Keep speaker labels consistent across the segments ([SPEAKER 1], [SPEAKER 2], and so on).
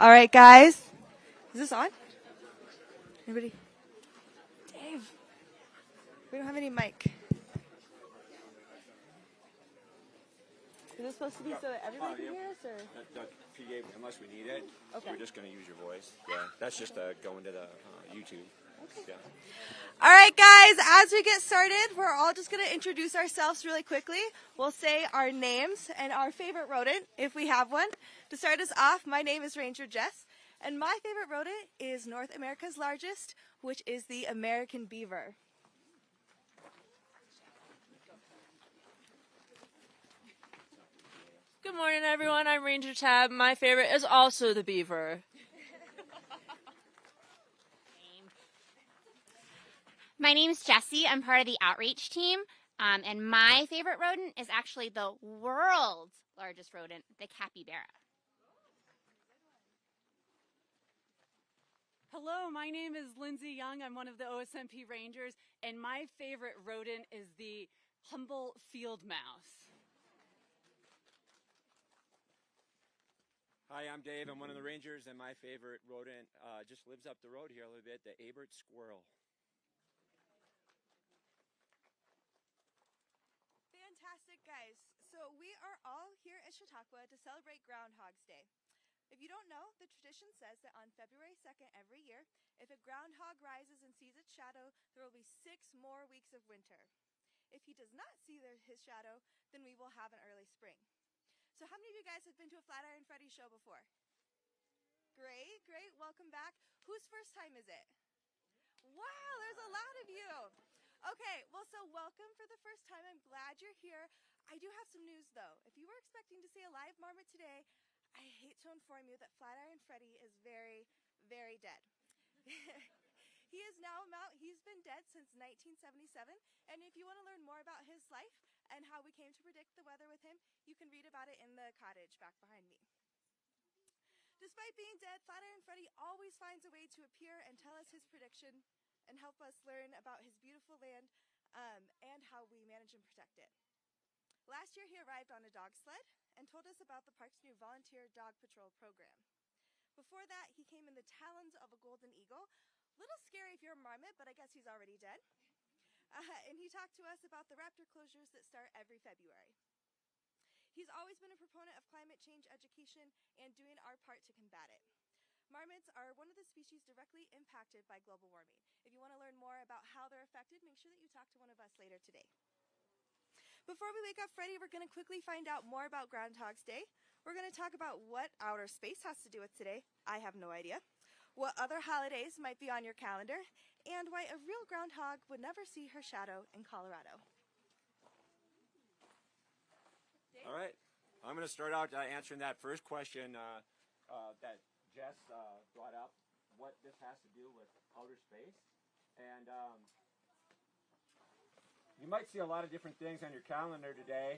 [SPEAKER 1] All right, guys. Is this on? Anybody? Dave. We don't have any mic. Is this supposed to be so that everybody can hear us, or?
[SPEAKER 2] The PA, unless we need it,
[SPEAKER 1] Okay.
[SPEAKER 2] we're just going to use your voice. Yeah, that's just going to the YouTube.
[SPEAKER 1] Okay.
[SPEAKER 2] Yeah.
[SPEAKER 1] All right, guys, as we get started, we're all just going to introduce ourselves really quickly. We'll say our names and our favorite rodent, if we have one. To start us off, my name is Ranger Jess, and my favorite rodent is North America's largest, which is the American beaver.
[SPEAKER 3] Good morning, everyone. I'm Ranger Tab. My favorite is also the beaver.
[SPEAKER 4] My name's Jessie. I'm part of the outreach team, and my favorite rodent is actually the world's largest rodent, the capybara.
[SPEAKER 5] Hello, my name is Lindsay Young. I'm one of the OSMP Rangers, and my favorite rodent is the humble field mouse.
[SPEAKER 2] Hi, I'm Dave. I'm one of the Rangers, and my favorite rodent just lives up the road here a little bit, the Abert squirrel.
[SPEAKER 1] Fantastic, guys. So we are all here at Chautauqua to celebrate Groundhog's Day. If you don't know, the tradition says that on February 2nd every year, if a groundhog rises and sees its shadow, there will be 6 more weeks of winter. If he does not see his shadow, then we will have an early spring. So how many of you guys have been to a Flatiron Freddy show before? Great, great. Welcome back. Whose first time is it? Wow, there's a lot of you. Okay, well, so welcome for the first time. I'm glad you're here. I do have some news, though. If you were expecting to see a live marmot today, I hate to inform you that Flatiron Freddy is very, very dead. He's been dead since 1977, and if you want to learn more about his life and how we came to predict the weather with him, you can read about it in the cottage back behind me. Despite being dead, Flatiron Freddy always finds a way to appear and tell us his prediction and help us learn about his beautiful land and how we manage and protect it. Last year, he arrived on a dog sled and told us about the park's new volunteer dog patrol program. Before that, he came in the talons of a golden eagle. Little scary if you're a marmot, but I guess he's already dead. And he talked to us about the raptor closures that start every February. He's always been a proponent of climate change education and doing our part to combat it. Marmots are one of the species directly impacted by global warming. If you want to learn more about how they're affected, make sure that you talk to one of us later today. Before we wake up Freddy, we're going to quickly find out more about Groundhog's Day. We're going to talk about what outer space has to do with today. I have no idea. What other holidays might be on your calendar, and why a real groundhog would never see her shadow in Colorado.
[SPEAKER 2] All right. I'm going to start out answering that first question that Jess brought up, what this has to do with outer space. And you might see a lot of different things on your calendar today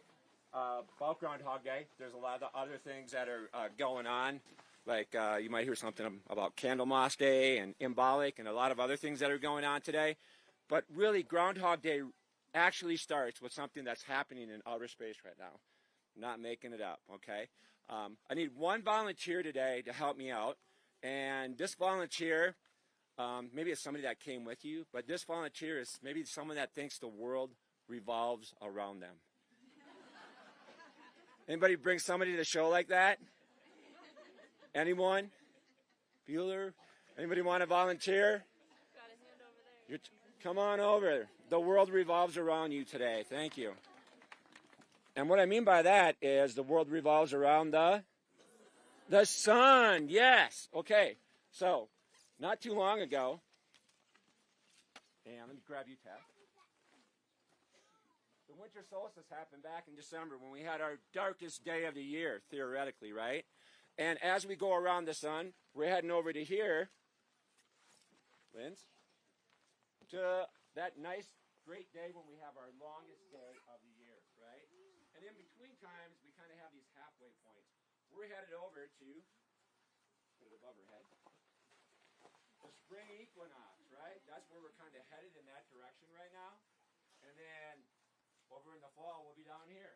[SPEAKER 2] about Groundhog Day. There's a lot of other things that are going on. Like you might hear something about Candlemas Day and Imbolic and a lot of other things that are going on today. But really, Groundhog Day actually starts with something that's happening in outer space right now. I'm not making it up, okay? I need one volunteer today to help me out. And this volunteer, maybe it's somebody that came with you, but this volunteer is maybe someone that thinks the world revolves around them. Anybody bring somebody to the show like that? Anyone? Bueller? Anybody want to volunteer?
[SPEAKER 3] Got his hand over there.
[SPEAKER 2] Come on over. The world revolves around you today. Thank you. And what I mean by that is the world revolves around the sun. Yes. Okay. So, not too long ago, and let me grab you, Tab. The winter solstice happened back in December when we had our darkest day of the year, theoretically, right? And as we go around the sun, we're heading over to here, Linz, to that nice, great day when we have our longest day of the year, right? And in between times, we kind of have these halfway points. We're headed over to, put it above our head, the spring equinox, right? That's where we're kind of headed in that direction right now. And then over in the fall, we'll be down here.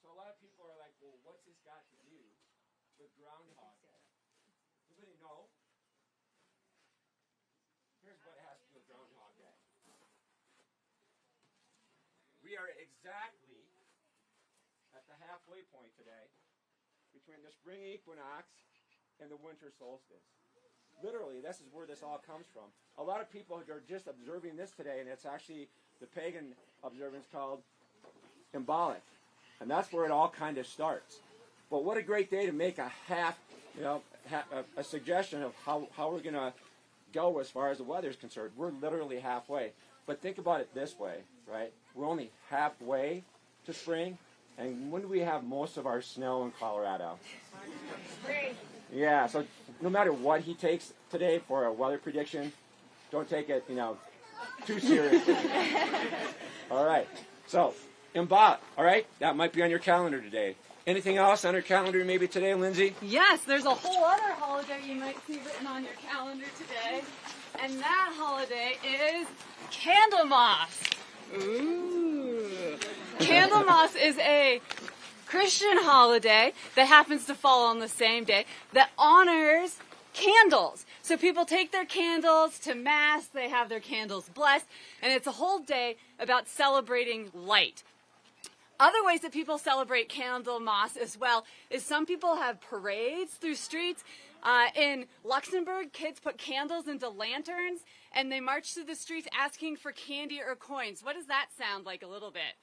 [SPEAKER 2] So a lot of people are like, well, what's this got to do with Groundhog Day? know, here's what it has to do with Groundhog Day. We are exactly at the halfway point today between the spring equinox and the winter solstice. Literally, this is where this all comes from. A lot of people are just observing this today, and it's actually the pagan observance called symbolic. And that's where it all kind of starts. But what a great day to make a a suggestion of how we're going to go as far as the weather is concerned. We're literally halfway. But think about it this way, right? We're only halfway to spring. And when do we have most of our snow in Colorado? Spring. Yeah, so no matter what he takes today for a weather prediction, don't take it, too seriously. All right. So, Imba, all right? That might be on your calendar today. Anything else on your calendar maybe today, Lindsay?
[SPEAKER 5] Yes, there's a whole other holiday you might see written on your calendar today. And that holiday is Candlemas. Ooh. Candlemas is a Christian holiday that happens to fall on the same day that honors candles. So people take their candles to Mass, they have their candles blessed, and it's a whole day about celebrating light. Other ways that people celebrate Candlemas as well is some people have parades through streets. In Luxembourg, kids put candles into lanterns and they march through the streets asking for candy or coins. What does that sound like a little bit?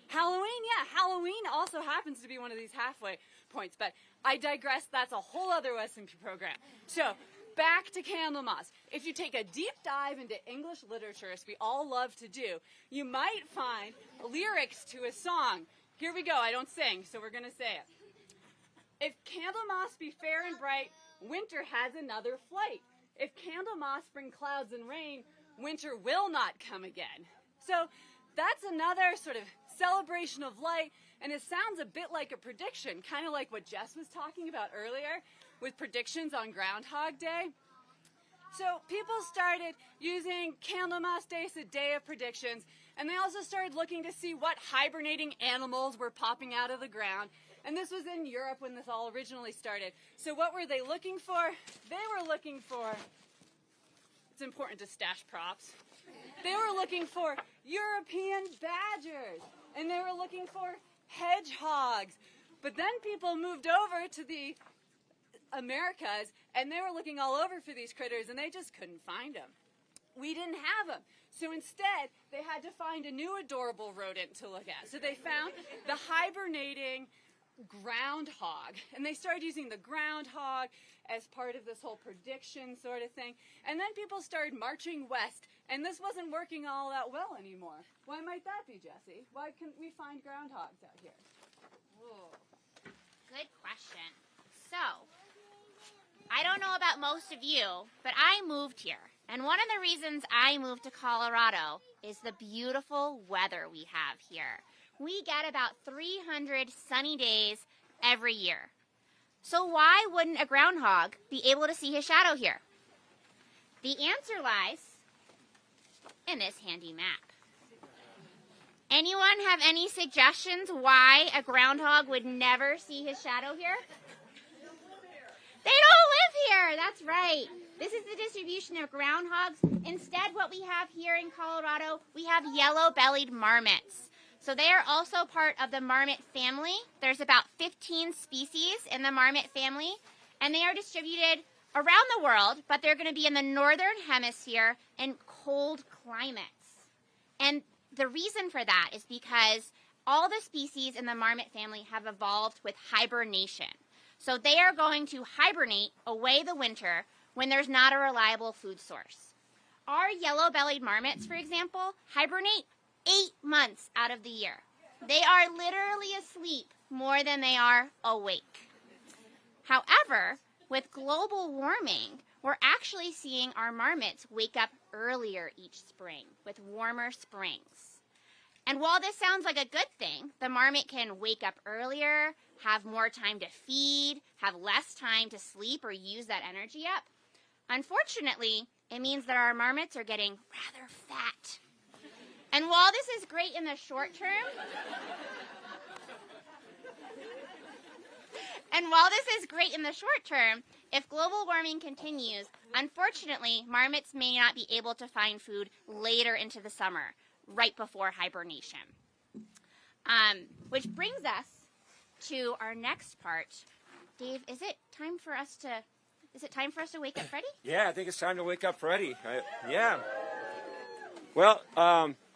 [SPEAKER 5] Halloween, yeah, Halloween also happens to be one of these halfway points, but I digress. That's a whole other SMP program. So, back to Candlemas. If you take a deep dive into English literature, as we all love to do, you might find lyrics to a song. Here we go. I don't sing, so we're going to say it. If Candlemas be fair and bright, winter has another flight. If Candlemas bring clouds and rain, winter will not come again. So that's another sort of celebration of light, and it sounds a bit like a prediction, kind of like what Jess was talking about earlier with predictions on Groundhog Day. So people started using Candlemas Day as a day of predictions, and they also started looking to see what hibernating animals were popping out of the ground. And this was in Europe when this all originally started. So what were they looking for? They were looking for, it's important to stash props. They were looking for European badgers, and they were looking for hedgehogs. But then people moved over to the Americas, and they were looking all over for these critters, and they just couldn't find them. We didn't have them. So instead, they had to find a new adorable rodent to look at. So they found the hibernating groundhog, and they started using the groundhog as part of this whole prediction sort of thing. And then people started marching west, and this wasn't working all that well anymore. Why might that be, Jessie? Why couldn't we find groundhogs out here?
[SPEAKER 4] Ooh, good question. So, I don't know about most of you, but I moved here. And one of the reasons I moved to Colorado is the beautiful weather we have here. We get about 300 sunny days every year. So why wouldn't a groundhog be able to see his shadow here? The answer lies in this handy map. Anyone have any suggestions why a groundhog would never see his shadow here? They don't live here, that's right. This is the distribution of groundhogs. Instead, what we have here in Colorado, we have yellow-bellied marmots. So they are also part of the marmot family. There's about 15 species in the marmot family, and they are distributed around the world, but they're going to be in the northern hemisphere in cold climates. And the reason for that is because all the species in the marmot family have evolved with hibernation. So they are going to hibernate away the winter when there's not a reliable food source. Our yellow-bellied marmots, for example, hibernate 8 months out of the year. They are literally asleep more than they are awake. However, with global warming, we're actually seeing our marmots wake up earlier each spring with warmer springs. And while this sounds like a good thing, the marmot can wake up earlier, have more time to feed, have less time to sleep or use that energy up. Unfortunately, it means that our marmots are getting rather fat. And while this is great in the short term, If global warming continues, unfortunately, marmots may not be able to find food later into the summer, right before hibernation. Which brings us to our next part. Dave, is it time for us to wake up Freddy?
[SPEAKER 2] Yeah, I think it's time to wake up Freddy. Yeah. Well,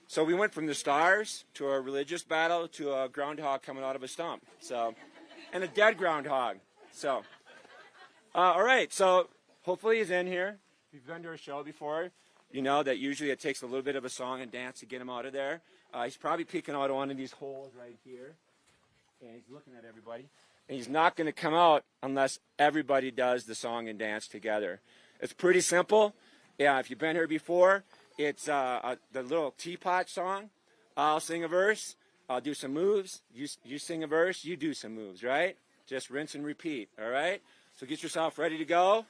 [SPEAKER 2] so we went from the stars to a religious battle to a groundhog coming out of a stump. So, and a dead groundhog. So, all right. So hopefully he's in here. If you've been to a show before, you know that usually it takes a little bit of a song and dance to get him out of there. He's probably peeking out of one of these holes right here, and he's looking at everybody. And he's not going to come out unless everybody does the song and dance together. It's pretty simple. Yeah, if you've been here before, it's the little teapot song. I'll sing a verse. I'll do some moves. You sing a verse. You do some moves, right? Just rinse and repeat, all right? So get yourself ready to go.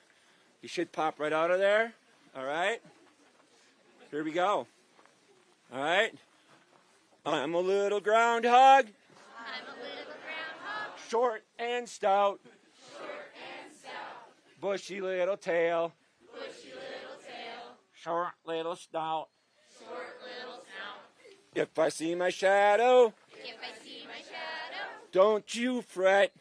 [SPEAKER 2] You should pop right out of there, all right? Here we go. All right? I'm a little groundhog.
[SPEAKER 4] I'm a little groundhog.
[SPEAKER 2] Short and stout.
[SPEAKER 4] Short and stout.
[SPEAKER 2] Bushy little tail.
[SPEAKER 4] Bushy little tail.
[SPEAKER 2] Short little snout.
[SPEAKER 4] Short little snout.
[SPEAKER 2] If I see my shadow,
[SPEAKER 4] If I see my shadow,
[SPEAKER 2] don't you fret.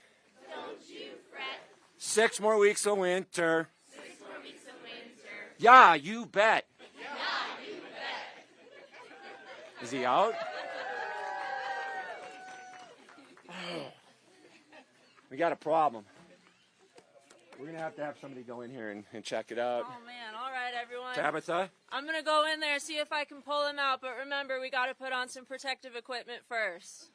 [SPEAKER 4] don't you fret.
[SPEAKER 2] 6 more weeks of winter.
[SPEAKER 4] 6 more weeks of winter.
[SPEAKER 2] Yeah, you bet.
[SPEAKER 4] Yeah, you bet.
[SPEAKER 2] Is he out? We got a problem. We're going to have somebody go in here and check it out.
[SPEAKER 3] Oh man, all right everyone.
[SPEAKER 2] Tabitha?
[SPEAKER 3] I'm gonna go in there, see if I can pull him out, but remember, we gotta put on some protective equipment first.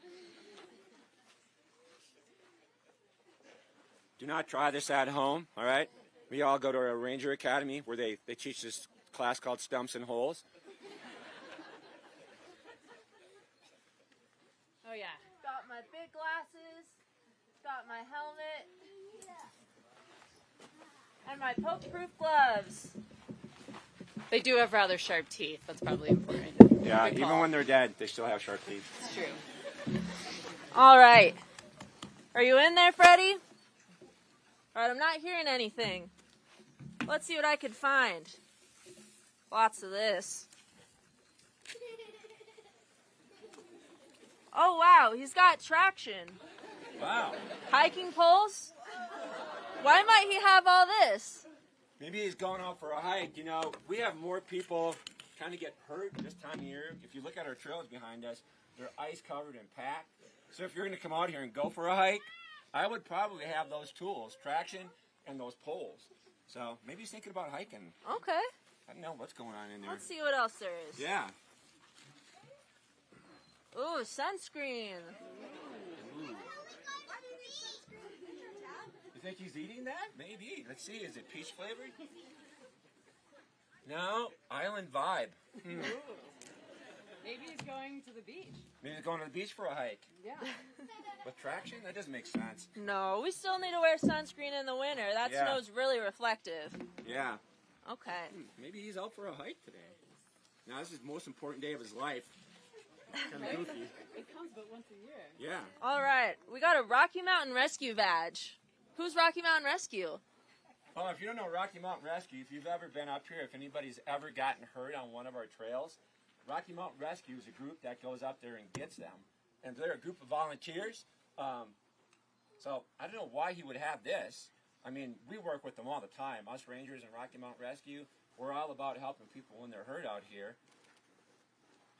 [SPEAKER 2] Do not try this at home, all right? We all go to a ranger academy where they teach this class called Stumps and Holes.
[SPEAKER 3] Oh yeah. Got my big glasses, got my helmet, and my poke-proof gloves. They do have rather sharp teeth, that's probably important.
[SPEAKER 2] Yeah,
[SPEAKER 3] Good
[SPEAKER 2] even
[SPEAKER 3] call.
[SPEAKER 2] when they're dead, they still have sharp teeth.
[SPEAKER 3] It's true. All right. Are you in there, Freddy? All right, I'm not hearing anything. Let's see what I can find. Lots of this. Oh, wow, he's got traction.
[SPEAKER 2] Wow.
[SPEAKER 3] Hiking poles? Why might he have all this?
[SPEAKER 2] Maybe he's going out for a hike. You know, we have more people kind of get hurt this time of year. If you look at our trails behind us, they're ice covered and packed. So if you're going to come out here and go for a hike, I would probably have those tools, traction and those poles. So maybe he's thinking about hiking.
[SPEAKER 3] Okay.
[SPEAKER 2] I don't know what's going on in there.
[SPEAKER 3] Let's see what else there is.
[SPEAKER 2] Yeah.
[SPEAKER 3] Ooh, sunscreen.
[SPEAKER 2] Ooh. You think he's eating that? Maybe. Let's see. Is it peach flavored? No. Island vibe.
[SPEAKER 5] Maybe he's going to the beach.
[SPEAKER 2] Maybe he's going to the beach for a hike.
[SPEAKER 5] Yeah.
[SPEAKER 2] With traction? That doesn't make sense.
[SPEAKER 3] No, we still need to wear sunscreen in the winter. That
[SPEAKER 2] Yeah.
[SPEAKER 3] snow's really reflective.
[SPEAKER 2] Yeah.
[SPEAKER 3] Okay.
[SPEAKER 2] Maybe he's out for a hike today. Now, this is the most important day of his life. Kind of goofy.
[SPEAKER 5] It comes but once a year.
[SPEAKER 2] Yeah.
[SPEAKER 3] All right. We got a Rocky Mountain Rescue badge. Who's Rocky Mountain Rescue?
[SPEAKER 2] Oh, if you don't know Rocky Mountain Rescue, if you've ever been up here, if anybody's ever gotten hurt on one of our trails, Rocky Mountain Rescue is a group that goes up there and gets them. And they're a group of volunteers. So I don't know why he would have this. I mean, we work with them all the time. Us Rangers and Rocky Mountain Rescue, we're all about helping people when they're hurt out here.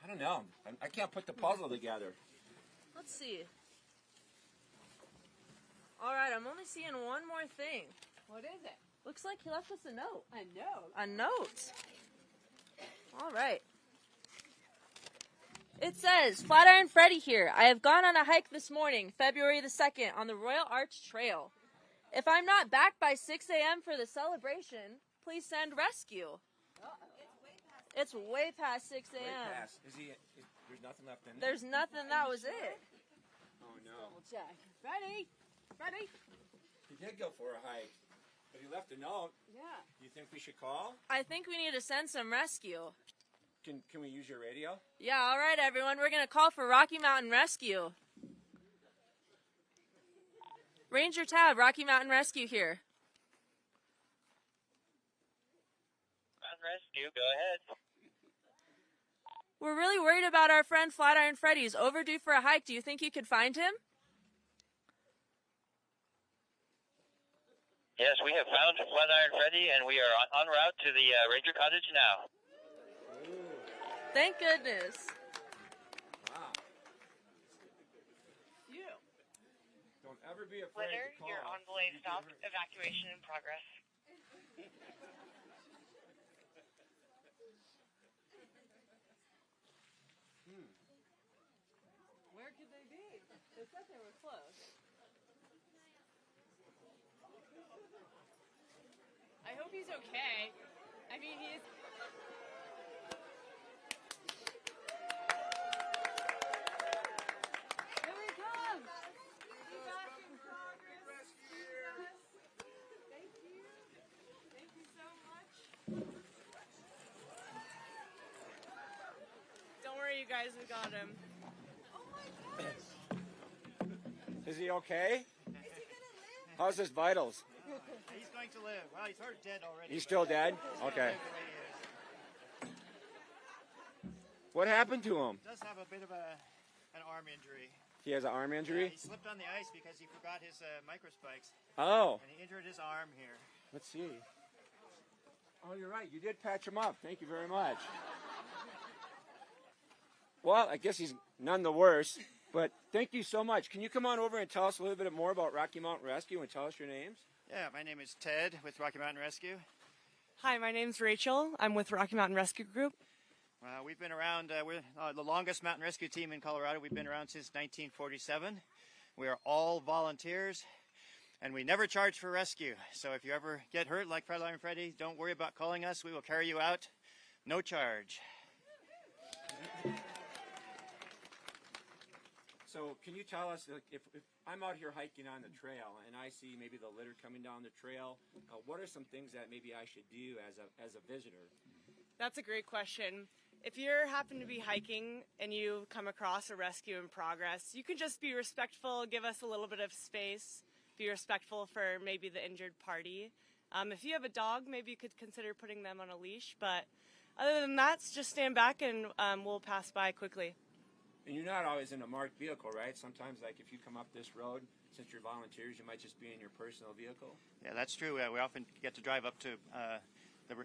[SPEAKER 2] I don't know. I can't put the puzzle together.
[SPEAKER 3] Let's see. All right, I'm only seeing one more thing.
[SPEAKER 5] What is it?
[SPEAKER 3] Looks like he left us a note.
[SPEAKER 5] I know.
[SPEAKER 3] A note. All right. It says, Flatiron Freddy here. I have gone on a hike this morning, February the 2nd, on the Royal Arch Trail. If I'm not back by 6 a.m. for the celebration, please send rescue. It's way past 6 a.m.
[SPEAKER 2] There's nothing left in there?
[SPEAKER 3] There's nothing. That was it.
[SPEAKER 2] Oh, no.
[SPEAKER 5] We'll check. Freddy? Freddy?
[SPEAKER 2] He did go for a hike, but he left a note.
[SPEAKER 5] Yeah.
[SPEAKER 2] Do you think we should call?
[SPEAKER 3] I think we need to send some rescue.
[SPEAKER 2] Can we use your radio?
[SPEAKER 3] Yeah, all right, everyone. We're going to call for Rocky Mountain Rescue. Ranger Tab, Rocky Mountain Rescue here.
[SPEAKER 6] Mountain Rescue. Go ahead.
[SPEAKER 3] We're really worried about our friend Flatiron Freddy. He's overdue for a hike. Do you think you could find him?
[SPEAKER 6] Yes, we have found Flatiron Freddy, and we are en route to the Ranger Cottage now.
[SPEAKER 3] Thank goodness.
[SPEAKER 2] Wow.
[SPEAKER 5] You.
[SPEAKER 2] Don't ever be afraid to call.
[SPEAKER 7] Your envoy stopped. Evacuation in progress.
[SPEAKER 5] Where could they be? They said they were close. I hope he's okay. I mean, he's... Here he comes! Evac in progress. Thank you. Thank you so much. Don't worry, you guys, we got him.
[SPEAKER 2] Is he okay? How's his vitals?
[SPEAKER 8] He's going to live. Well, he's sort of dead already.
[SPEAKER 2] He's still dead? Okay. What happened to him?
[SPEAKER 8] He does have a bit of an arm injury.
[SPEAKER 2] He has an arm injury?
[SPEAKER 8] He slipped on the ice because he forgot his microspikes.
[SPEAKER 2] Oh.
[SPEAKER 8] And he injured his arm here.
[SPEAKER 2] Let's see. Oh, you're right. You did patch him up. Thank you very much. Well, I guess he's none the worse. But thank you so much. Can you come on over and tell us a little bit more about Rocky Mountain Rescue and tell us your names?
[SPEAKER 8] Yeah, my name is Ted with Rocky Mountain Rescue.
[SPEAKER 9] Hi, my name's Rachel. I'm with Rocky Mountain Rescue Group.
[SPEAKER 8] We've been around, we're the longest mountain rescue team in Colorado. We've been around since 1947. We are all volunteers, and we never charge for rescue. So if you ever get hurt like Flatiron Freddy, don't worry about calling us. We will carry you out, no charge.
[SPEAKER 2] So can you tell us, if I'm out here hiking on the trail and I see maybe the litter coming down the trail, what are some things that maybe I should do as a visitor?
[SPEAKER 9] That's a great question. If you happen to be hiking and you come across a rescue in progress, you can just be respectful, give us a little bit of space, be respectful for maybe the injured party. If you have a dog, maybe you could consider putting them on a leash, but other than that, just stand back and we'll pass by quickly.
[SPEAKER 2] And you're not always in a marked vehicle, right? Sometimes, like, if you come up this road, since you're volunteers, you might just be in your personal vehicle.
[SPEAKER 8] Yeah, that's true. We often get to drive up to the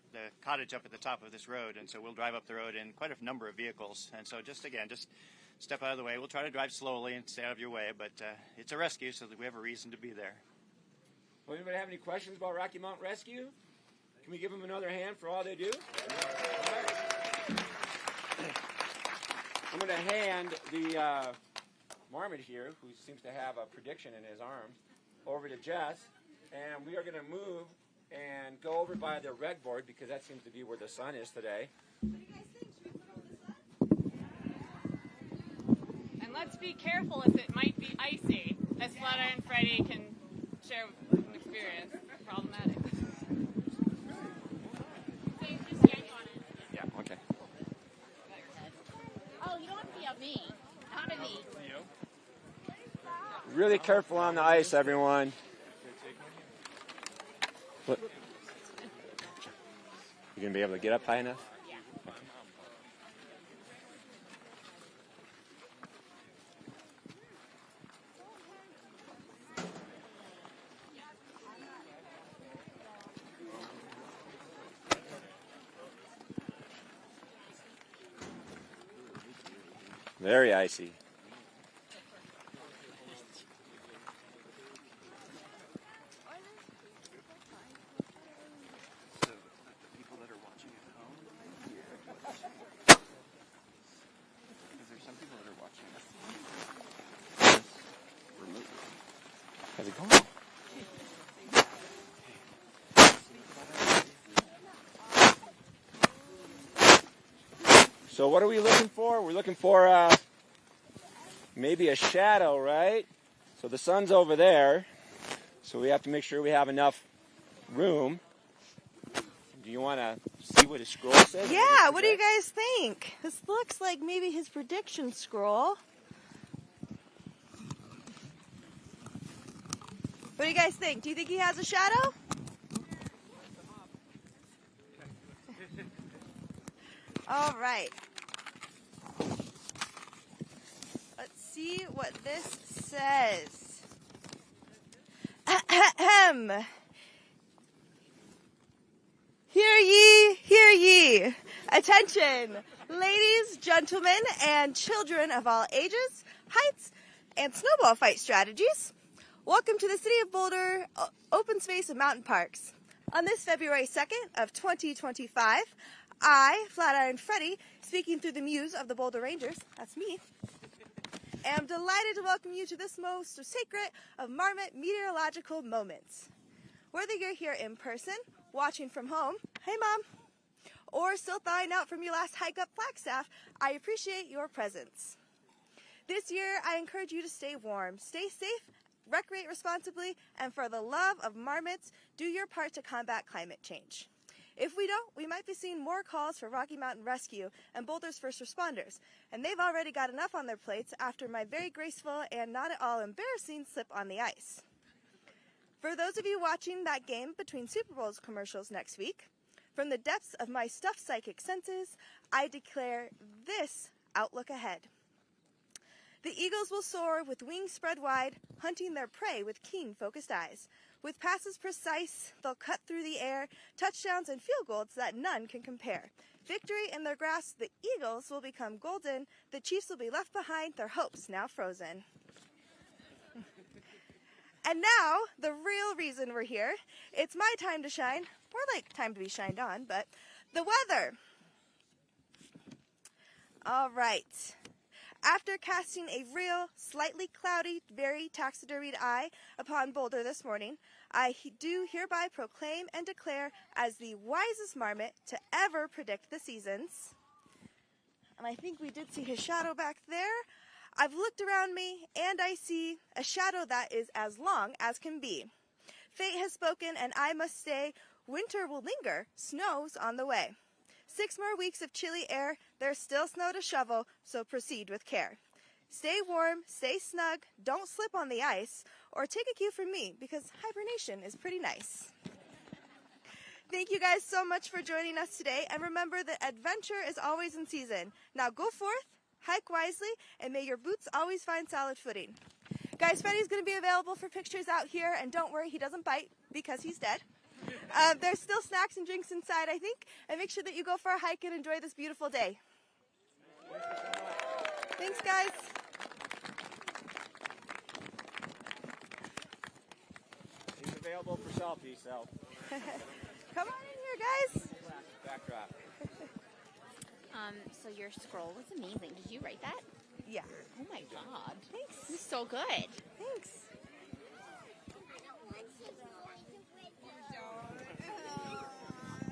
[SPEAKER 8] cottage up at the top of this road, and so we'll drive up the road in quite a number of vehicles. And so just step out of the way. We'll try to drive slowly and stay out of your way, but it's a rescue, so that we have a reason to be there.
[SPEAKER 2] Well, anybody have any questions about Rocky Mountain Rescue? Can we give them another hand for all they do? I'm going to hand the marmot here, who seems to have a prediction in his arm, over to Jess, and we are going to move and go over by the red board because that seems to be where the sun is today.
[SPEAKER 1] What do you guys think? Should we put all this up?
[SPEAKER 5] And let's be careful as it might be icy, as Flatiron Freddy can share some experience. Problematic.
[SPEAKER 4] So you just yank on it.
[SPEAKER 2] Yeah, okay.
[SPEAKER 4] Oh, you don't have to be on me. Not on me.
[SPEAKER 2] Really careful on the ice, everyone. What? You going to be able to get up high enough?
[SPEAKER 4] Yeah.
[SPEAKER 2] Very icy. How's it going? So what are we looking for? We're looking for maybe a shadow, right? So the sun's over there, so we have to make sure we have enough room. Do you want to see what his scroll says?
[SPEAKER 1] Yeah, what do you guys think? This looks like maybe his prediction scroll. What do you guys think? Do you think he has a shadow? All right. Let's see what this says. Ahem. Hear ye. Attention, ladies, gentlemen, and children of all ages, heights, and snowball fight strategies. Welcome to the City of Boulder Open Space and Mountain Parks. On this February 2nd of 2025, I, Flatiron Freddy, speaking through the muse of the Boulder Rangers, that's me, am delighted to welcome you to this most sacred of Marmot meteorological moments. Whether you're here in person, watching from home, hey Mom, or still thawing out from your last hike up Flagstaff, I appreciate your presence. This year, I encourage you to stay warm, stay safe, recreate responsibly, and for the love of marmots, do your part to combat climate change. If we don't, we might be seeing more calls for Rocky Mountain Rescue and Boulder's first responders, and they've already got enough on their plates after my very graceful and not at all embarrassing slip on the ice. For those of you watching that game between Super Bowl's commercials next week, from the depths of my stuffed psychic senses, I declare this outlook ahead. The eagles will soar with wings spread wide, hunting their prey with keen, focused eyes. With passes precise, they'll cut through the air, touchdowns and field goals that none can compare. Victory in their grasp, the eagles will become golden, the Chiefs will be left behind, their hopes now frozen. And now, the real reason we're here. It's my time to shine, more like time to be shined on, but the weather. All right. After casting a real, slightly cloudy, very taxidermied eye upon Boulder this morning, I do hereby proclaim and declare as the wisest marmot to ever predict the seasons. And I think we did see his shadow back there. I've looked around me, and I see a shadow that is as long as can be. Fate has spoken, and I must stay. Winter will linger, snow's on the way. 6 more weeks of chilly air, there's still snow to shovel, so proceed with care. Stay warm, stay snug, don't slip on the ice, or take a cue from me, because hibernation is pretty nice. Thank you guys so much for joining us today, and remember that adventure is always in season. Now go forth, hike wisely, and may your boots always find solid footing. Guys, Freddy's going to be available for pictures out here, and don't worry, he doesn't bite because he's dead. There's still snacks and drinks inside, I think, and make sure that you go for a hike and enjoy this beautiful day. Thanks, guys.
[SPEAKER 2] He's available for selfies, so.
[SPEAKER 1] Come on in here, guys.
[SPEAKER 2] Backdrop.
[SPEAKER 4] So your scroll was amazing. Did you write that?
[SPEAKER 1] Yeah.
[SPEAKER 4] Oh my God.
[SPEAKER 1] Thanks.
[SPEAKER 4] It was so good.